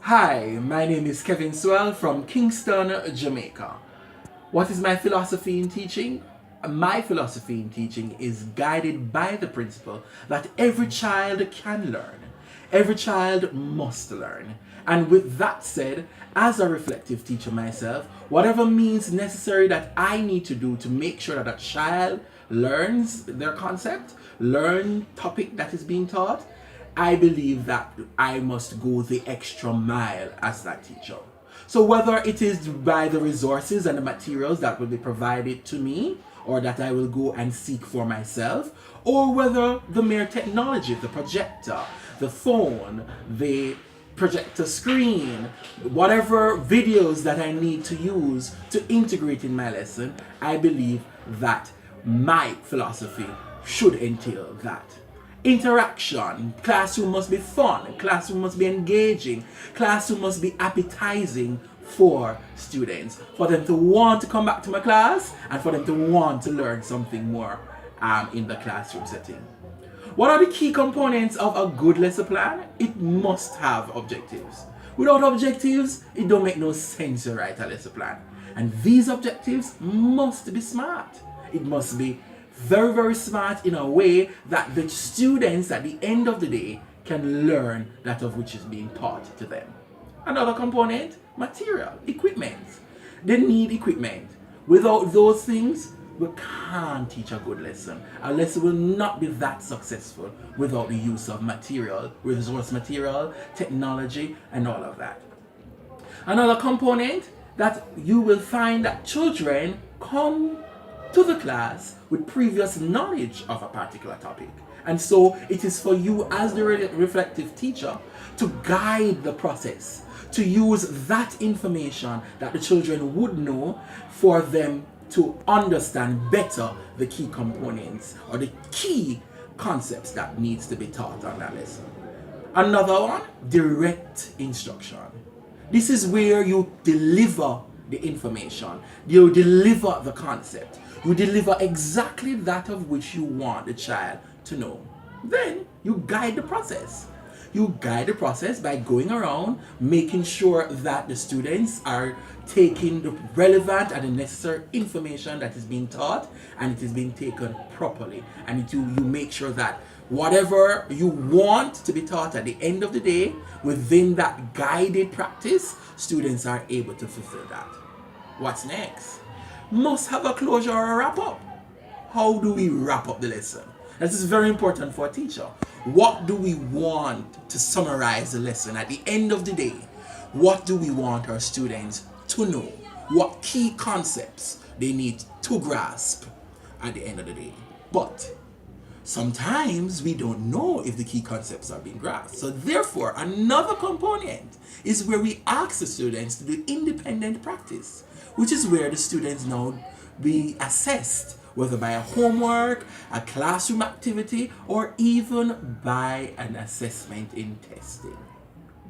Hi, my name is Kevin Swell from Kingston, Jamaica. What is my philosophy in teaching? My philosophy in teaching is guided by the principle that every child can learn. Every child must learn. And with that said, as a reflective teacher myself, whatever means necessary that I need to do to make sure that a child learns their concept, learn topic that is being taught, I believe that I must go the extra mile as that teacher. So whether it is by the resources and the materials that will be provided to me, or that I will go and seek for myself, or whether the mere technology, the projector, the phone, the projector screen, whatever videos that I need to use to integrate in my lesson, I believe that my philosophy should entail that. Interaction. Classroom must be fun. Classroom must be engaging. Classroom must be appetizing for students, for them to want to come back to my class and for them to want to learn something more in the classroom setting. What are the key components of a good lesson plan? It must have objectives. Without objectives, it don't make no sense to write a lesson plan. And these objectives must be smart. It must be very, very smart in a way that the students at the end of the day can learn that of which is being taught to them. Another component, material, equipment. They need equipment. Without those things, we can't teach a good lesson. A lesson will not be that successful without the use of material, resource material, technology, and all of that. Another component that you will find that children come to the class with previous knowledge of a particular topic. And so it is for you as the reflective teacher to guide the process, to use that information that the children would know for them to understand better the key components or the key concepts that needs to be taught on that lesson. Another one, direct instruction. This is where you deliver the information, you deliver the concept, you deliver exactly that of which you want the child to know. Then you guide the process. You guide the process by going around making sure that the students are taking the relevant and the necessary information that is being taught and it is being taken properly. And you make sure that whatever you want to be taught at the end of the day, within that guided practice, students are able to fulfill that. What's next? Must have a closure or a wrap up. How do we wrap up the lesson? This is very important for a teacher. What do we want to summarize the lesson at the end of the day? What do we want our students to know? What key concepts they need to grasp at the end of the day? But sometimes we don't know if the key concepts are being grasped. So therefore, another component is where we ask the students to do independent practice, which is where the students now be assessed, whether by a homework, a classroom activity, or even by an assessment in testing.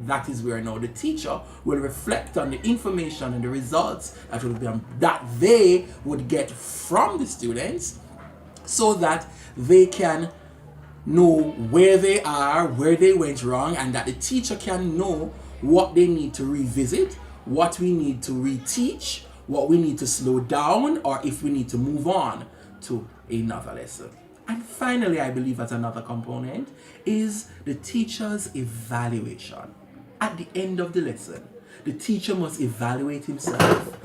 That is where now the teacher will reflect on the information and the results that they would get from the students so that they can know where they are, where they went wrong, and that the teacher can know what they need to revisit, what we need to reteach, what we need to slow down, or if we need to move on to another lesson. And finally, I believe as another component is the teacher's evaluation. At the end of the lesson, the teacher must evaluate himself.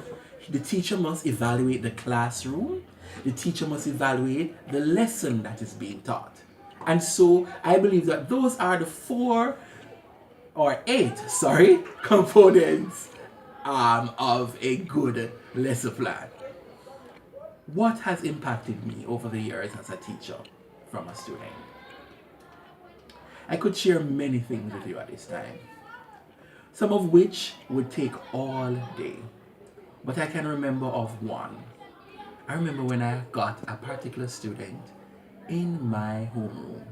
The teacher must evaluate the classroom. The teacher must evaluate the lesson that is being taught. And so I believe that those are the eight components of a good lesson plan. What has impacted me over the years as a teacher from a student? I could share many things with you at this time, some of which would take all day. But I can remember of one. I remember when I got a particular student in my homeroom,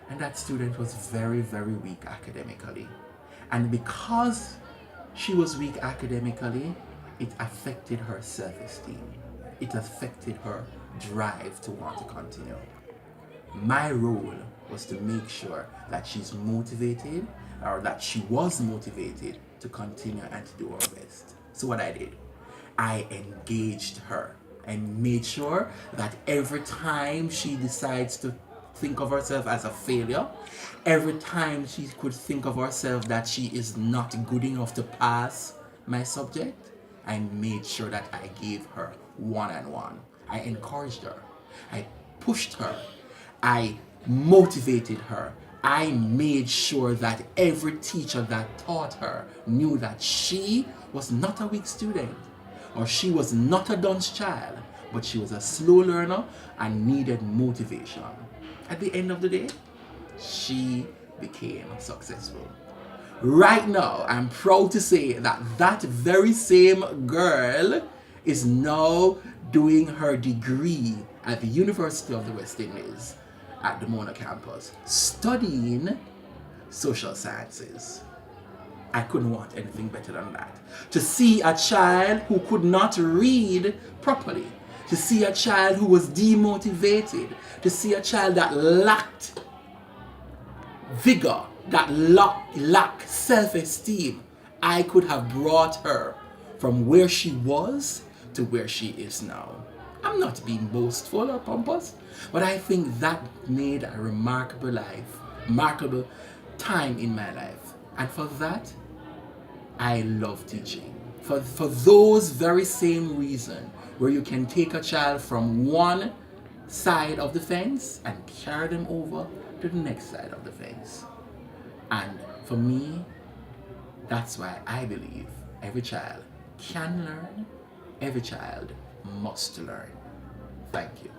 and that student was very, very weak academically. And because she was weak academically, it affected her self-esteem. It affected her drive to want to continue. My role was to make sure that she's motivated, or that she was motivated to continue and to do her best. So what I did, I engaged her and made sure that every time she decides to think of herself as a failure, every time she could think of herself that she is not good enough to pass my subject, I made sure that I gave her one-on-one. I encouraged her. I pushed her. I motivated her. I made sure that every teacher that taught her knew that she was not a weak student, or she was not a dunce child, but she was a slow learner and needed motivation. At the end of the day, she became successful. Right now, I'm proud to say that that very same girl is now doing her degree at the University of the West Indies at the Mona campus, studying social sciences. I couldn't want anything better than that. To see a child who could not read properly, to see a child who was demotivated, to see a child that lacked vigor, that lacked self-esteem, I could have brought her from where she was to where she is now. I'm not being boastful or pompous, but I think that made a remarkable time in my life. And for that, I love teaching. For those very same reason, where you can take a child from one side of the fence and carry them over to the next side of the fence. And for me, that's why I believe every child can learn, every child must learn. Thank you.